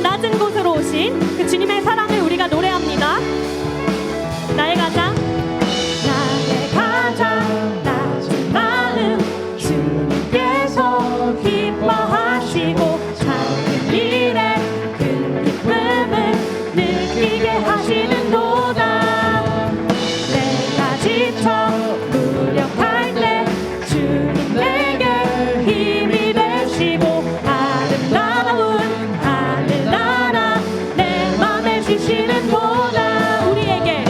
낮은 곳으로 오신 그 주님의 사랑을 우리가 노래합니다. 나의 가장 낮은 마음 주님께서 기뻐하시고 작은 일에 큰 기쁨을 느끼게 하시는도다. 내가 지쳐 무력할 때 주님 내게 힘이 되시고 아름다운 하늘나라 내 맘에 주시는도다. 우리에게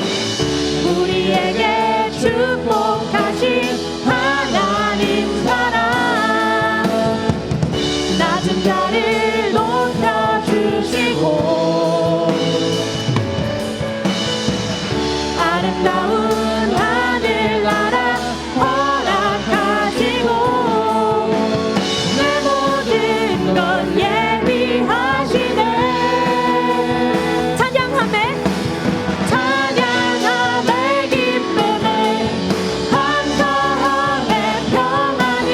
축복하신 하나님 사랑 낮은 자를 높여주시고 아름다운 하늘나라 허락하시고 내 모든 것 예비하시네. 찬양하며 기쁨에 감사함에 평안을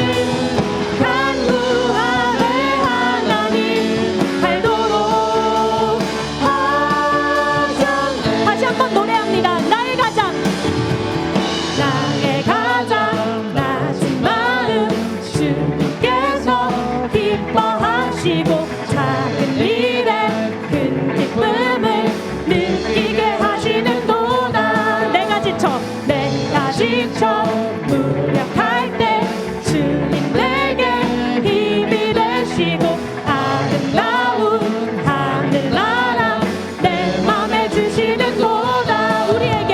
간구함에 하나님 갈도록 하셨네. 다시 한번 노래합니다. 나의 가장 낮은 마음 주님께서 기뻐하시고 작은 일에 큰 기쁨을 느끼게 하시는도다. 내가 지쳐 무력할 때 주님 내게 힘이 되시고 아름다운 하늘나라 내 맘에 주시는도다. 우리에게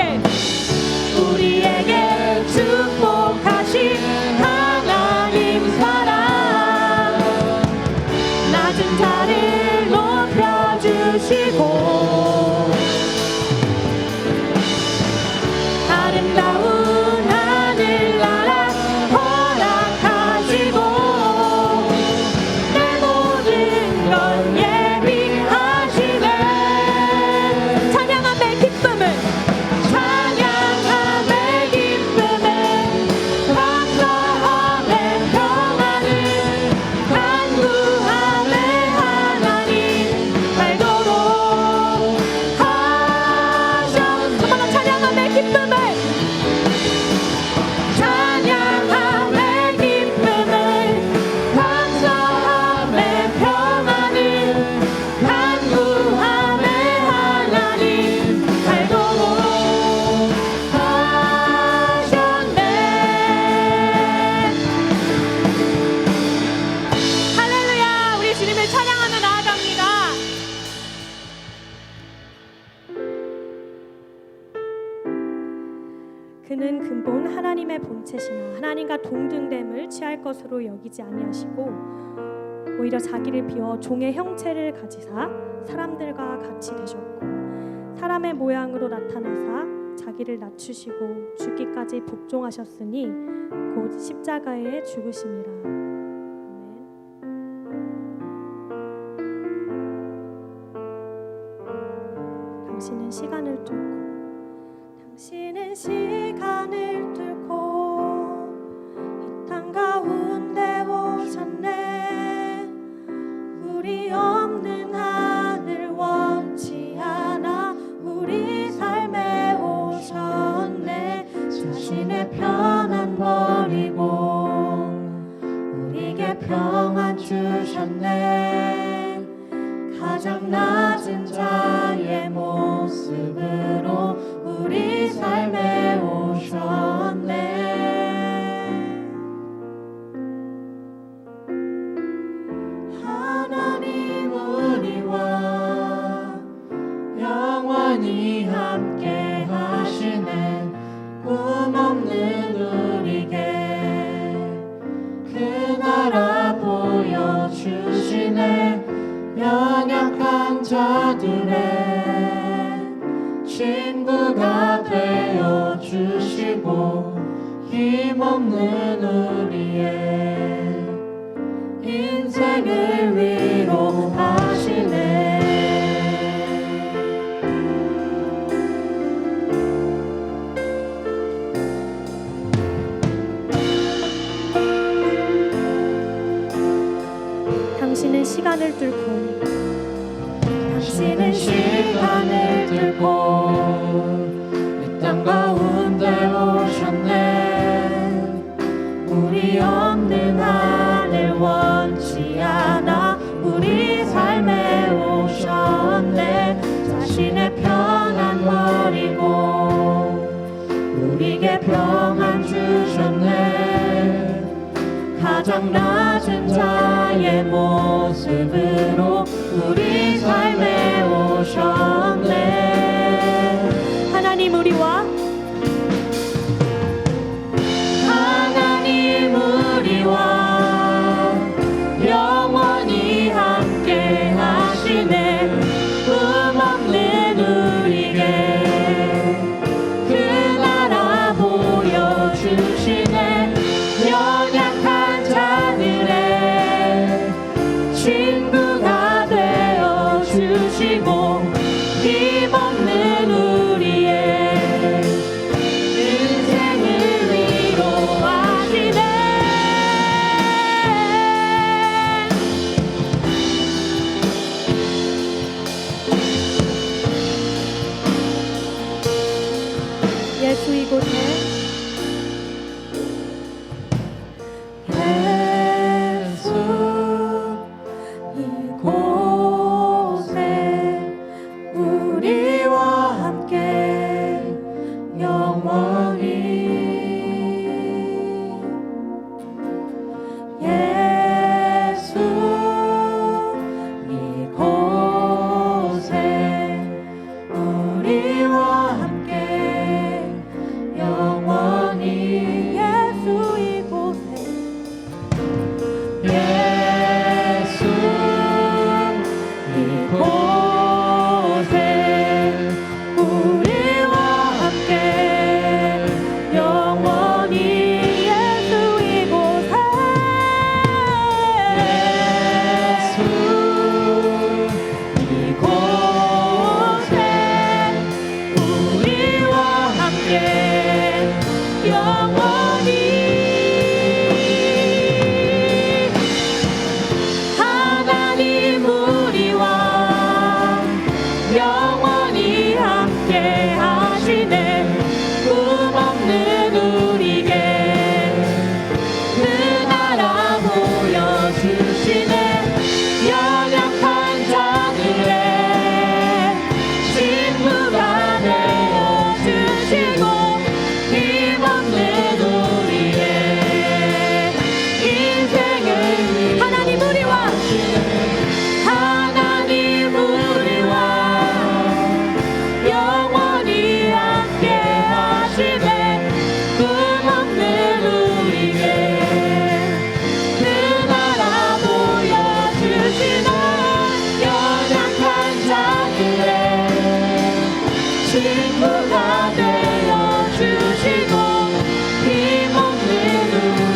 축복하신 하나님 사랑 낮은 자를 높여주시고 아름다운 하늘나라 허락하시고 내 모든 것 예비하시네. 찬양함의 기쁨을 감사함의 평안을 간구함의 하나님 갈도록 하셨네. 찬양함의 기쁨을 감사함의 평안을 간구함의 하나님 갈도록 하셨네. 할렐루야. 우리 주님을 찬양하며 나아갑니다. 그는 근본 하나님의 본체시나 하나님과 동등됨을 취할 것으로 여기지 아니하시고 오히려 자기를 비워 종의 형체를 가지사 사람들과 같이 되셨고 사람의 모양으로 나타나사 자기를 낮추시고 죽기까지 복종하셨으니 곧 십자가에 죽으심이라. 아멘. 당신은 시간을 뚫고 이 땅 가운데 오셨네. 우리 없는 하늘 원치 않아 우리 삶에 오셨네. 자신의 편안 버리고 우리에게 평안 주셨네. 가장 낮은 자의 모습으로 우리 삶에 오셨네. 하나님 우리와 영원히 함께 하시네. 꿈없는 우리에게 그 나라 보여주시네. 연약한 자들의 친구가 되어 주시고 힘없는 우리의 인생을 위로하시네. 당신은 시간을 뚫고 우리에게 평안 주셨네. 가장 낮은 자의 모습으로 우리 삶에 오셨네. 하나님 우리와 영원히 함께 하시네. 꿈없는 우리에게 그 나라 보여주시네. 연약한 자들의 친구가 되어 주시고 힘없는 우리의 인생을 위로하시네. 예수 이곳에 우리와 함께 영원히 예수 이곳에 우리와 함께 영원히 예수 이곳에 예수 이곳에 우리와 함께 영원히 예수 이곳에 예수 이곳에 우리와 함께 영원히 하나님 우리와 영원히 함께 하시네. 꿈없는 우리에게 그 나라 보여주시네. 연약한 자들의 친구가 되어주시고 힘없는 우리의 인생을 하나님 우리와 하나님 우리와 영원히 함께 하시네. 꿈없는 우리에게 그 나라 보여주시네. 연약한 자들의 친구가 되어주시고 힘없는 우리의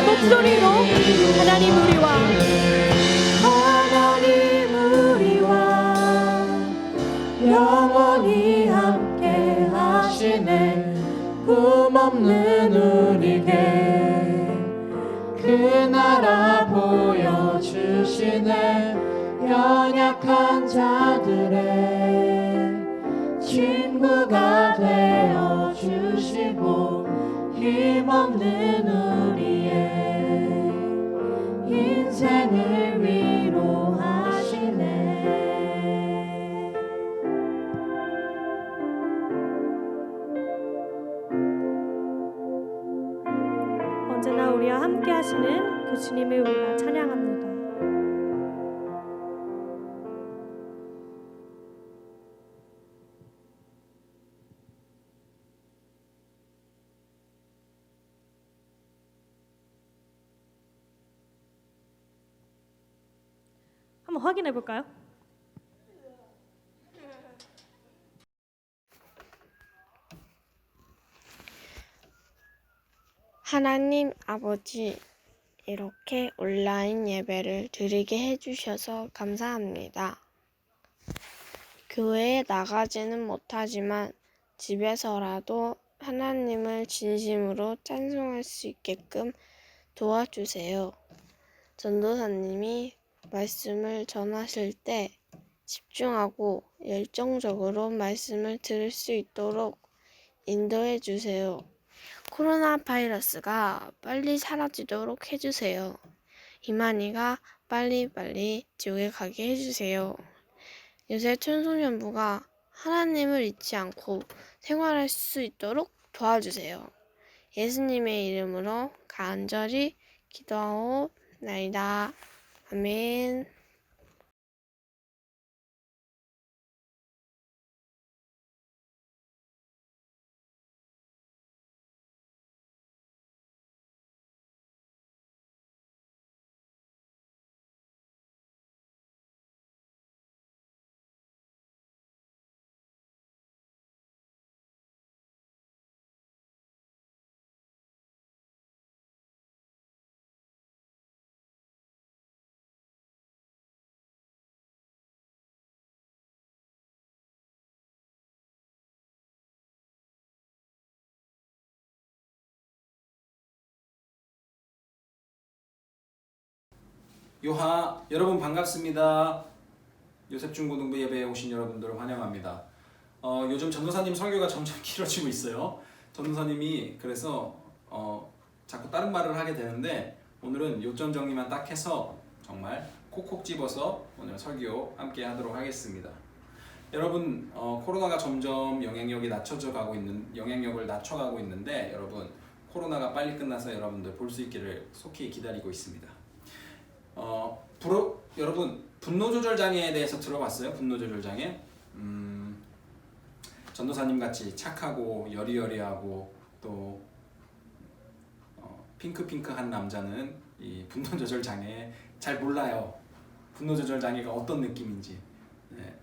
목소리로 하나님 우리와 영원히 함께 하시네. 꿈없는 우리에게 그 나라 보여주시네. 연약한 자들의 친구가 되어주시고 힘없는 우리의 인생을 위로하시네. 언제나 우리와 함께 하시는 그 주님을 우리가 찬양합니다. 한번 확인해 볼까요? 하나님 아버지, 이렇게 온라인 예배를 드리게 해주셔서 감사합니다. 교회에 나가지는 못하지만 집에서라도 하나님을 진심으로 찬송할 수 있게끔 도와주세요. 전도사님이 말씀을 전하실 때 집중하고 열정적으로 말씀을 들을 수 있도록 인도해 주세요. 코로나 바이러스가 빨리 사라지도록 해주세요. 이만희가 빨리빨리 지옥에 가게 해주세요. 요새 청소년부가 하나님을 잊지 않고 생활할 수 있도록 도와주세요. 예수님의 이름으로 간절히 기도하옵나이다. 아멘. 요하 여러분 반갑습니다. 요셉중고등부 예배에 오신 여러분들을 환영합니다. 요즘 전도사님 설교가 점점 길어지고 있어요. 전도사님이 그래서 자꾸 다른 말을 하게 되는데 오늘은 요점 정리만 딱 해서 정말 콕콕 집어서 오늘 설교 함께 하도록 하겠습니다. 여러분 코로나가 점점 영향력을 낮춰가고 있는데 여러분 코로나가 빨리 끝나서 여러분들 볼 수 있기를 속히 기다리고 있습니다. 여러분 분노 조절 장애에 대해서 들어봤어요? 분노 조절 장애? 전도사님 같이 착하고 여리여리하고 또 핑크핑크한 남자는 이 분노 조절 장애 잘 몰라요. 분노 조절 장애가 어떤 느낌인지. 네.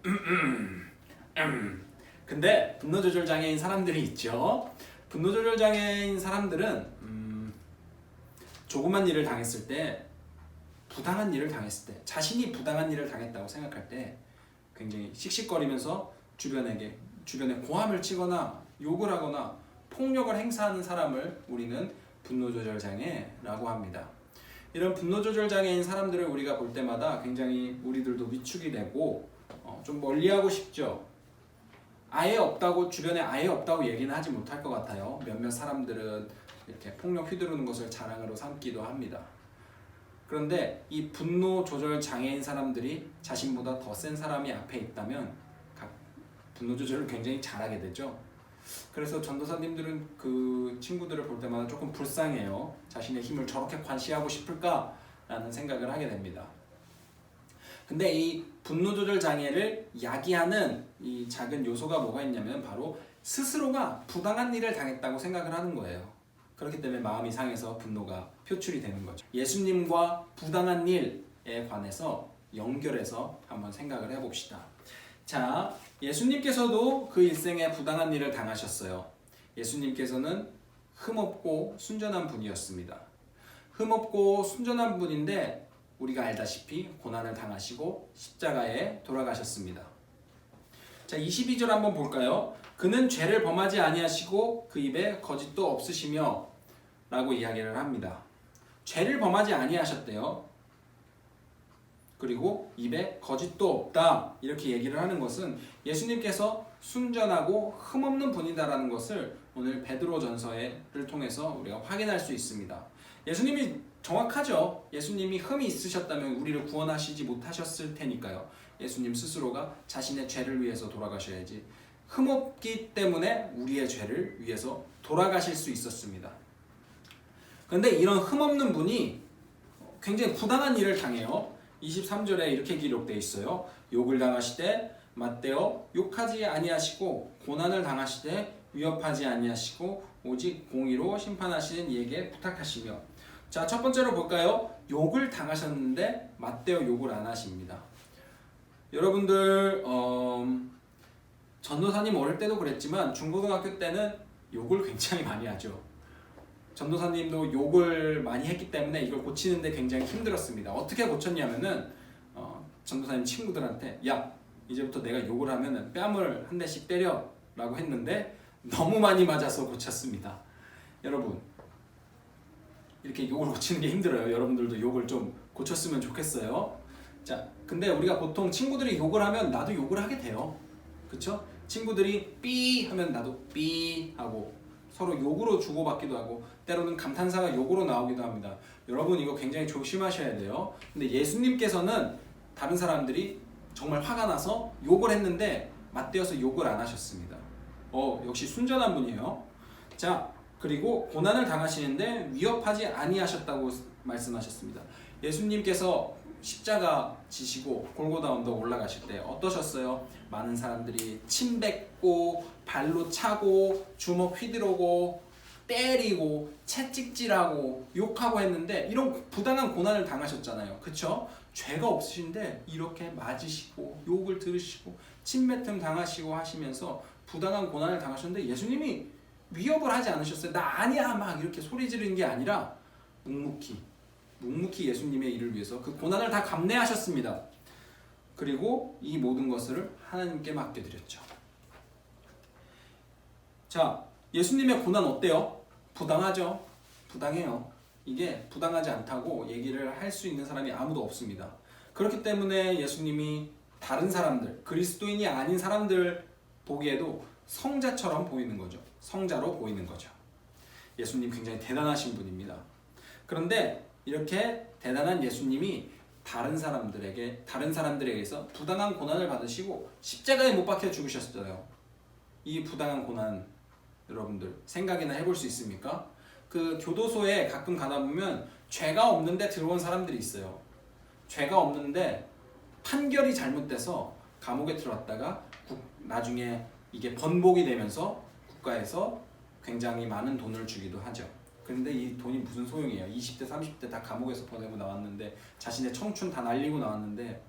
근데 분노 조절 장애인 사람들이 있죠. 분노 조절 장애인 사람들은 조그만 일을 당했을 때, 부당한 일을 당했을 때, 자신이 부당한 일을 당했다고 생각할 때 굉장히 씩씩거리면서 주변에 고함을 치거나 욕을 하거나 폭력을 행사하는 사람을 우리는 분노조절 장애라고 합니다. 이런 분노조절 장애인 사람들을 우리가 볼 때마다 굉장히 우리들도 위축이 되고 좀 멀리하고 싶죠. 주변에 아예 없다고 얘기는 하지 못할 것 같아요. 몇몇 사람들은 이렇게 폭력 휘두르는 것을 자랑으로 삼기도 합니다. 그런데 이 분노 조절 장애인 사람들이 자신보다 더 센 사람이 앞에 있다면 분노 조절을 굉장히 잘하게 되죠. 그래서 전도사님들은 그 친구들을 볼 때마다 조금 불쌍해요. 자신의 힘을 저렇게 과시하고 싶을까라는 생각을 하게 됩니다. 근데 이 분노 조절 장애를 야기하는 이 작은 요소가 뭐가 있냐면 바로 스스로가 부당한 일을 당했다고 생각을 하는 거예요. 그렇기 때문에 마음이 상해서 분노가 표출이 되는 거죠. 예수님과 부당한 일에 관해서 연결해서 한번 생각을 해봅시다. 자, 예수님께서도 그 일생에 부당한 일을 당하셨어요. 예수님께서는 흠없고 순전한 분이었습니다. 흠없고 순전한 분인데 우리가 알다시피 고난을 당하시고 십자가에 돌아가셨습니다. 자, 22절 한번 볼까요? 그는 죄를 범하지 아니하시고 그 입에 거짓도 없으시며 라고 이야기를 합니다. 죄를 범하지 아니하셨대요. 그리고 입에 거짓도 없다 이렇게 얘기를 하는 것은 예수님께서 순전하고 흠없는 분이다라는 것을 오늘 베드로전서를 통해서 우리가 확인할 수 있습니다. 예수님이 정확하죠. 예수님이 흠이 있으셨다면 우리를 구원하시지 못하셨을 테니까요. 예수님 스스로가 자신의 죄를 위해서 돌아가셔야지 흠없기 때문에 우리의 죄를 위해서 돌아가실 수 있었습니다. 그런데 이런 흠없는 분이 굉장히 부당한 일을 당해요. 23절에 이렇게 기록되어 있어요. 욕을 당하시되 맞대어 욕하지 아니하시고 고난을 당하시되 위협하지 아니하시고 오직 공의로 심판하시는 이에게 부탁하시며. 자, 첫 번째로 볼까요? 욕을 당하셨는데 맞대어 욕을 안 하십니다. 여러분들 전도사님 어릴 때도 그랬지만 중고등학교 때는 욕을 굉장히 많이 하죠. 전도사님도 욕을 많이 했기 때문에 이걸 고치는데 굉장히 힘들었습니다. 어떻게 고쳤냐면은 전도사님 친구들한테 야, 이제부터 내가 욕을 하면은 뺨을 한 대씩 때려 라고 했는데 너무 많이 맞아서 고쳤습니다. 여러분, 이렇게 욕을 고치는 게 힘들어요. 여러분들도 욕을 좀 고쳤으면 좋겠어요. 자, 근데 우리가 보통 친구들이 욕을 하면 나도 욕을 하게 돼요. 그쵸? 친구들이 삐 하면 나도 삐 하고 서로 욕으로 주고받기도 하고 때로는 감탄사가 욕으로 나오기도 합니다. 여러분 이거 굉장히 조심하셔야 돼요. 근데 예수님께서는 다른 사람들이 정말 화가 나서 욕을 했는데 맞대어서 욕을 안 하셨습니다. 역시 순전한 분이에요. 자, 그리고 고난을 당하시는데 위협하지 아니하셨다고 말씀하셨습니다. 예수님께서 십자가 지시고 골고다 언덕 올라가실 때 어떠셨어요? 많은 사람들이 침 뱉고 발로 차고 주먹 휘두르고 때리고 채찍질하고 욕하고 했는데 이런 부당한 고난을 당하셨잖아요. 그쵸? 죄가 없으신데 이렇게 맞으시고 욕을 들으시고 침뱉음 당하시고 하시면서 부당한 고난을 당하셨는데 예수님이 위협을 하지 않으셨어요. 나 아니야 막 이렇게 소리 지르는 게 아니라 묵묵히 예수님의 일을 위해서 그 고난을 다 감내하셨습니다. 그리고 이 모든 것을 하나님께 맡겨드렸죠. 자, 예수님의 고난 어때요? 부당하죠? 부당해요. 이게 부당하지 않다고 얘기를 할 수 있는 사람이 아무도 없습니다. 그렇기 때문에 예수님이 다른 사람들, 그리스도인이 아닌 사람들 보기에도 성자처럼 보이는 거죠. 성자로 보이는 거죠. 예수님 굉장히 대단하신 분입니다. 그런데 이렇게 대단한 예수님이 다른 사람들에게서 부당한 고난을 받으시고 십자가에 못 박혀 죽으셨어요. 이 부당한 고난 여러분들 생각이나 해볼 수 있습니까? 그 교도소에 가끔 가다 보면 죄가 없는데 들어온 사람들이 있어요. 죄가 없는데 판결이 잘못돼서 감옥에 들어왔다가 나중에 이게 번복이 되면서 국가에서 굉장히 많은 돈을 주기도 하죠. 그런데 이 돈이 무슨 소용이에요? 20대, 30대 다 감옥에서 보내고 나왔는데 자신의 청춘 다 날리고 나왔는데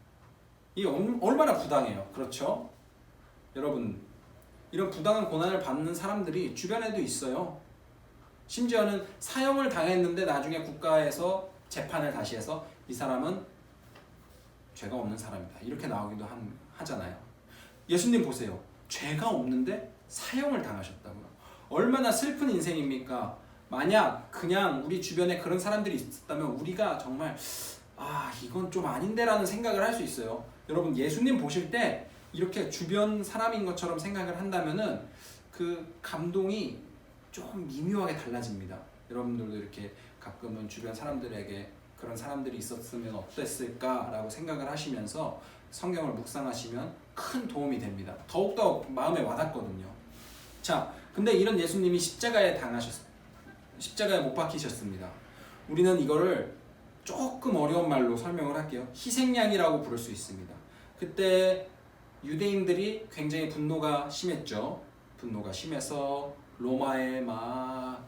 이 얼마나 부당해요. 그렇죠? 여러분, 이런 부당한 고난을 받는 사람들이 주변에도 있어요. 심지어는 사형을 당했는데 나중에 국가에서 재판을 다시 해서 이 사람은 죄가 없는 사람이다. 이렇게 나오기도 하잖아요. 예수님 보세요. 죄가 없는데 사형을 당하셨다고요. 얼마나 슬픈 인생입니까? 만약 그냥 우리 주변에 그런 사람들이 있었다면 우리가 정말 이건 좀 아닌데 라는 생각을 할 수 있어요. 여러분, 예수님 보실 때 이렇게 주변 사람인 것처럼 생각을 한다면은 그 감동이 좀 미묘하게 달라집니다. 여러분들도 이렇게 가끔은 주변 사람들에게 그런 사람들이 있었으면 어땠을까라고 생각을 하시면서 성경을 묵상하시면 큰 도움이 됩니다. 더욱더 마음에 와닿거든요. 자, 근데 이런 예수님이 십자가에 못 박히셨습니다. 우리는 이거를 조금 어려운 말로 설명을 할게요. 희생양이라고 부를 수 있습니다. 그때 유대인들이 굉장히 분노가 심했죠. 분노가 심해서 로마에 막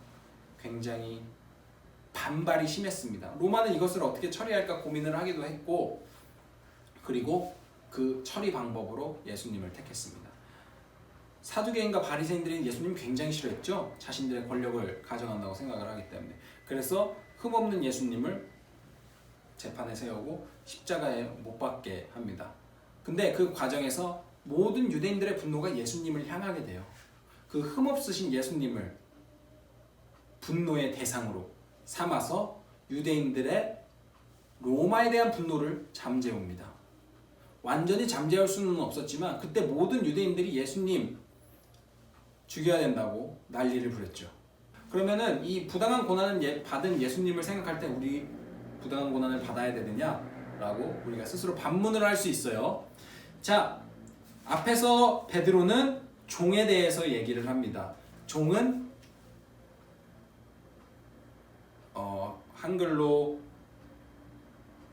굉장히 반발이 심했습니다. 로마는 이것을 어떻게 처리할까 고민을 하기도 했고, 그리고 그 처리 방법으로 예수님을 택했습니다. 사두개인과 바리새인들이 예수님 굉장히 싫어했죠. 자신들의 권력을 가져간다고 생각을 하기 때문에. 그래서 흠없는 예수님을 재판에 세우고 십자가에 못 박게 합니다. 근데 그 과정에서 모든 유대인들의 분노가 예수님을 향하게 돼요. 그 흠없으신 예수님을 분노의 대상으로 삼아서 유대인들의 로마에 대한 분노를 잠재웁니다. 완전히 잠재울 수는 없었지만 그때 모든 유대인들이 예수님 죽여야 된다고 난리를 부렸죠. 그러면은 이 부당한 고난을 받은 예수님을 생각할 때 우리 부당한 고난을 받아야 되느냐라고 우리가 스스로 반문을 할 수 있어요. 자, 앞에서 베드로는 종에 대해서 얘기를 합니다. 종은 한글로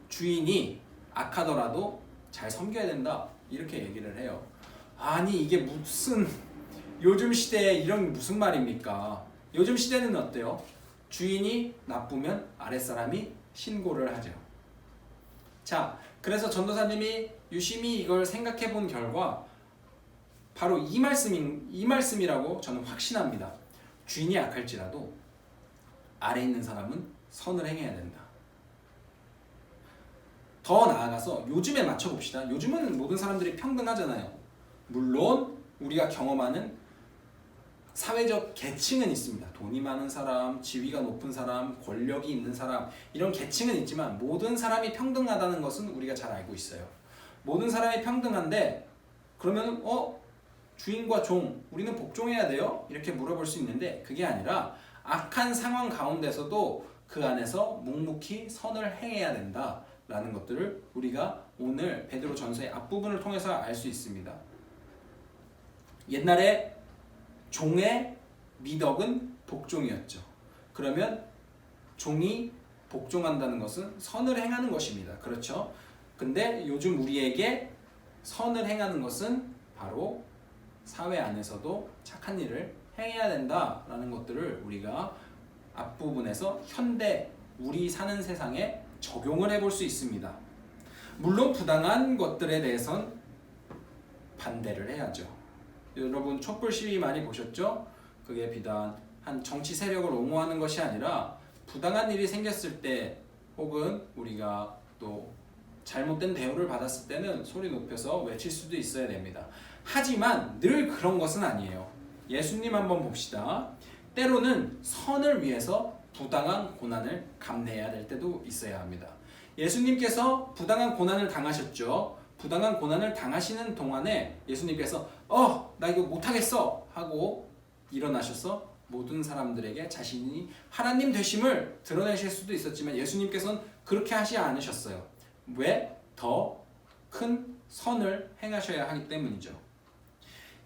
주인이 악하더라도 잘 섬겨야 된다 이렇게 얘기를 해요. 아니 이게 무슨 요즘 시대에 이런 무슨 말입니까? 요즘 시대는 어때요? 주인이 나쁘면 아랫사람이 신고를 하죠. 자, 그래서 전도사님이 유심히 이걸 생각해 본 결과 바로 이 말씀이라고 저는 확신합니다. 주인이 악할지라도 아래 있는 사람은 선을 행해야 된다. 더 나아가서 요즘에 맞춰봅시다. 요즘은 모든 사람들이 평등하잖아요. 물론 우리가 경험하는 사회적 계층은 있습니다. 돈이 많은 사람, 지위가 높은 사람, 권력이 있는 사람 이런 계층은 있지만 모든 사람이 평등하다는 것은 우리가 잘 알고 있어요. 모든 사람이 평등한데 그러면 주인과 종 우리는 복종해야 돼요? 이렇게 물어볼 수 있는데 그게 아니라 악한 상황 가운데서도 그 안에서 묵묵히 선을 행해야 된다라는 것들을 우리가 오늘 베드로 전서의 앞부분을 통해서 알 수 있습니다. 옛날에 종의 미덕은 복종이었죠. 그러면 종이 복종한다는 것은 선을 행하는 것입니다. 그렇죠? 근데 요즘 우리에게 선을 행하는 것은 바로 사회 안에서도 착한 일을 행해야 된다라는 것들을 우리가 앞부분에서 현대 우리 사는 세상에 적용을 해볼 수 있습니다. 물론 부당한 것들에 대해선 반대를 해야죠. 여러분 촛불 시위 많이 보셨죠? 그게 비단 한 정치 세력을 옹호하는 것이 아니라 부당한 일이 생겼을 때 혹은 우리가 또 잘못된 대우를 받았을 때는 소리 높여서 외칠 수도 있어야 됩니다. 하지만 늘 그런 것은 아니에요. 예수님 한번 봅시다. 때로는 선을 위해서 부당한 고난을 감내해야 될 때도 있어야 합니다. 예수님께서 부당한 고난을 당하셨죠. 부당한 고난을 당하시는 동안에 예수님께서 나 이거 못하겠어 하고 일어나셔서 모든 사람들에게 자신이 하나님 되심을 드러내실 수도 있었지만 예수님께서는 그렇게 하지 않으셨어요. 왜? 더 큰 선을 행하셔야 하기 때문이죠.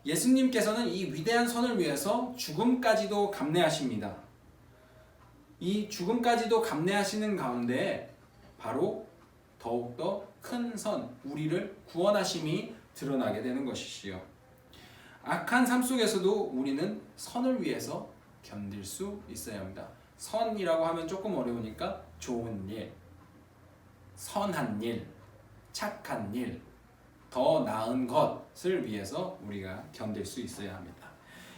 예수님께서는 이 위대한 선을 위해서 죽음까지도 감내하십니다. 이 죽음까지도 감내하시는 가운데 바로 더욱더 큰 선, 우리를 구원하심이 드러나게 되는 것이지요. 악한 삶 속에서도 우리는 선을 위해서 견딜 수 있어야 합니다. 선이라고 하면 조금 어려우니까 좋은 일, 선한 일, 착한 일, 더 나은 것을 위해서 우리가 견딜 수 있어야 합니다.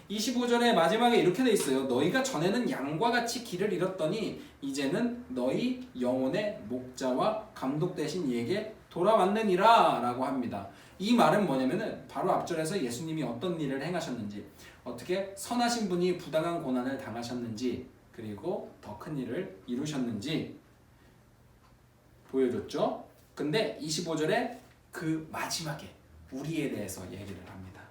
25절의 마지막에 이렇게 돼 있어요. 너희가 전에는 양과 같이 길을 잃었더니 이제는 너희 영혼의 목자와 감독 되신 이에게 돌아왔느니라 라고 합니다. 이 말은 뭐냐면은 바로 앞절에서 예수님이 어떤 일을 행하셨는지, 어떻게 선하신 분이 부당한 고난을 당하셨는지, 그리고 더 큰 일을 이루셨는지 보여줬죠. 근데 25절에 그 마지막에 우리에 대해서 얘기를 합니다.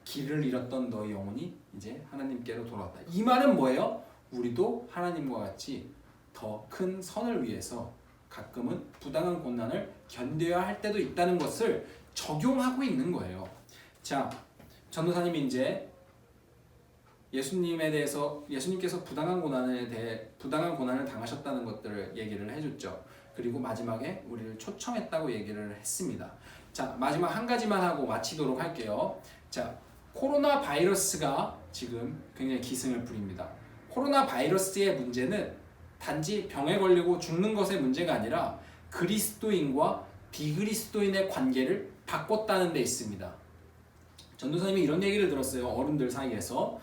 길을 잃었던 너희 영혼이 이제 하나님께로 돌아왔다. 이 말은 뭐예요? 우리도 하나님과 같이 더 큰 선을 위해서 가끔은 부당한 고난을 견뎌야 할 때도 있다는 것을 적용하고 있는 거예요. 자, 전도사님이 이제 예수님에 대해서 예수님께서 부당한 고난을 당하셨다는 것들을 얘기를 해줬죠. 그리고 마지막에 우리를 초청했다고 얘기를 했습니다. 자, 마지막 한 가지만 하고 마치도록 할게요. 자, 코로나 바이러스가 지금 굉장히 기승을 부립니다. 코로나 바이러스의 문제는 단지 병에 걸리고 죽는 것의 문제가 아니라 그리스도인과 비그리스도인의 관계를 바꿨다는 데 있습니다. 전도사님이 이런 얘기를 들었어요. 어른들 사이에서.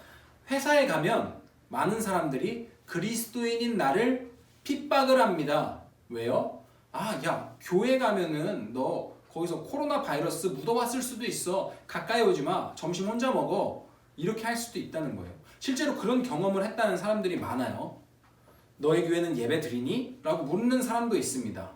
회사에 가면 많은 사람들이 그리스도인인 나를 핍박을 합니다. 왜요? 야, 교회 가면은 너 거기서 코로나 바이러스 묻어왔을 수도 있어. 가까이 오지 마. 점심 혼자 먹어. 이렇게 할 수도 있다는 거예요. 실제로 그런 경험을 했다는 사람들이 많아요. 너의 교회는 예배 드리니? 라고 묻는 사람도 있습니다.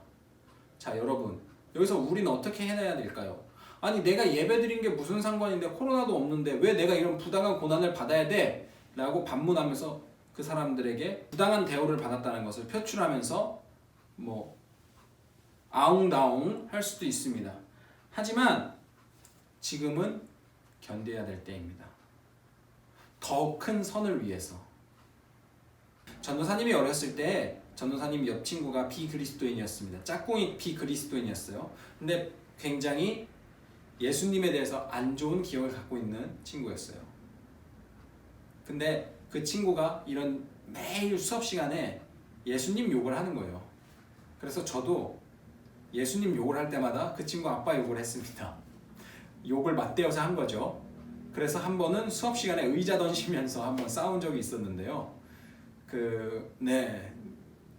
자, 여러분, 여기서 우리는 어떻게 해내야 될까요? 아니, 내가 예배 드린 게 무슨 상관인데 코로나도 없는데 왜 내가 이런 부당한 고난을 받아야 돼? 라고 반문하면서 그 사람들에게 부당한 대우를 받았다는 것을 표출하면서 아웅다웅 할 수도 있습니다. 하지만 지금은 견뎌야 될 때입니다. 더 큰 선을 위해서. 전도사님이 어렸을 때 전도사님 옆 친구가 비그리스도인이었습니다. 짝꿍이 비그리스도인이었어요. 근데 굉장히 예수님에 대해서 안 좋은 기억을 갖고 있는 친구였어요. 근데 그 친구가 이런 매일 수업 시간에 예수님 욕을 하는 거예요. 그래서 저도 예수님 욕을 할 때마다 그 친구 아빠 욕을 했습니다. 욕을 맞대어서 한 거죠. 그래서 한 번은 수업 시간에 의자 던지면서 한번 싸운 적이 있었는데요.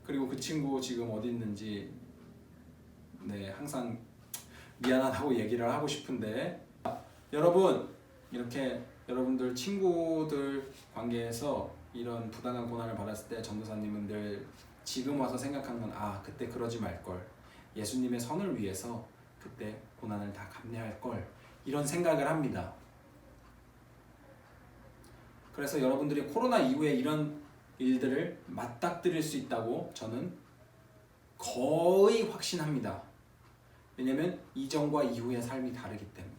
그리고 그 친구 지금 어디 있는지 항상 미안하다고 얘기를 하고 싶은데, 여러분, 이렇게 여러분들 친구들 관계에서 이런 부당한 고난을 받았을 때 전도사님은 늘 지금 와서 생각한 건 그때 그러지 말걸, 예수님의 선을 위해서 그때 고난을 다 감내할 걸, 이런 생각을 합니다. 그래서 여러분들이 코로나 이후에 이런 일들을 맞닥뜨릴 수 있다고 저는 거의 확신합니다. 왜냐면 이전과 이후의 삶이 다르기 때문에.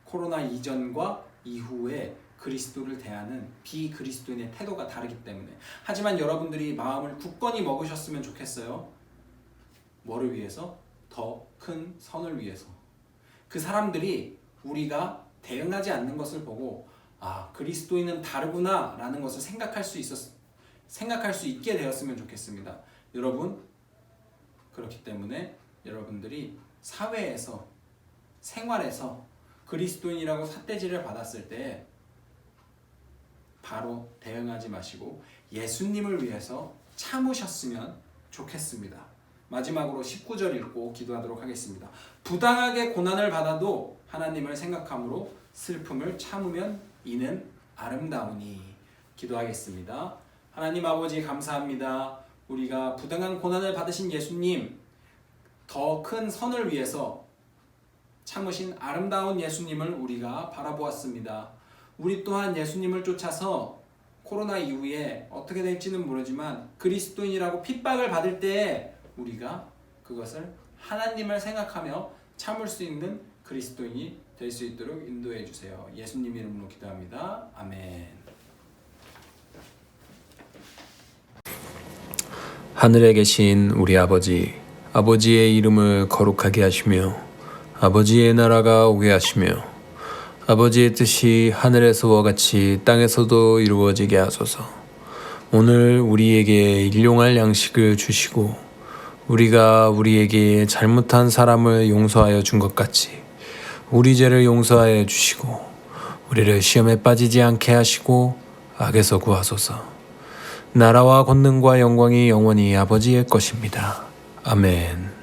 코로나 이전과 이후에 그리스도를 대하는 비그리스도인의 태도가 다르기 때문에. 하지만 여러분들이 마음을 굳건히 먹으셨으면 좋겠어요. 뭐를 위해서? 더 큰 선을 위해서. 그 사람들이 우리가 대응하지 않는 것을 보고 아, 그리스도인은 다르구나 라는 것을 생각할 수 있게 되었으면 좋겠습니다. 여러분, 그렇기 때문에 여러분들이 사회에서, 생활에서 그리스도인이라고 삿대질을 받았을 때 바로 대응하지 마시고 예수님을 위해서 참으셨으면 좋겠습니다. 마지막으로 19절 읽고 기도하도록 하겠습니다. 부당하게 고난을 받아도 하나님을 생각함으로 슬픔을 참으면 이는 아름다우니. 기도하겠습니다. 하나님 아버지, 감사합니다. 우리가 부당한 고난을 받으신 예수님, 더 큰 선을 위해서 참으신 아름다운 예수님을 우리가 바라보았습니다. 우리 또한 예수님을 쫓아서 코로나 이후에 어떻게 될지는 모르지만 그리스도인이라고 핍박을 받을 때 우리가 그것을 하나님을 생각하며 참을 수 있는 그리스도인이 될 수 있도록 인도해 주세요. 예수님 이름으로 기도합니다. 아멘. 하늘에 계신 우리 아버지, 아버지의 이름을 거룩하게 하시며 아버지의 나라가 오게 하시며 아버지의 뜻이 하늘에서와 같이 땅에서도 이루어지게 하소서. 오늘 우리에게 일용할 양식을 주시고 우리가 우리에게 잘못한 사람을 용서하여 준 것 같이 우리 죄를 용서하여 주시고 우리를 시험에 빠지지 않게 하시고 악에서 구하소서. 나라와 권능과 영광이 영원히 아버지의 것입니다. 아멘.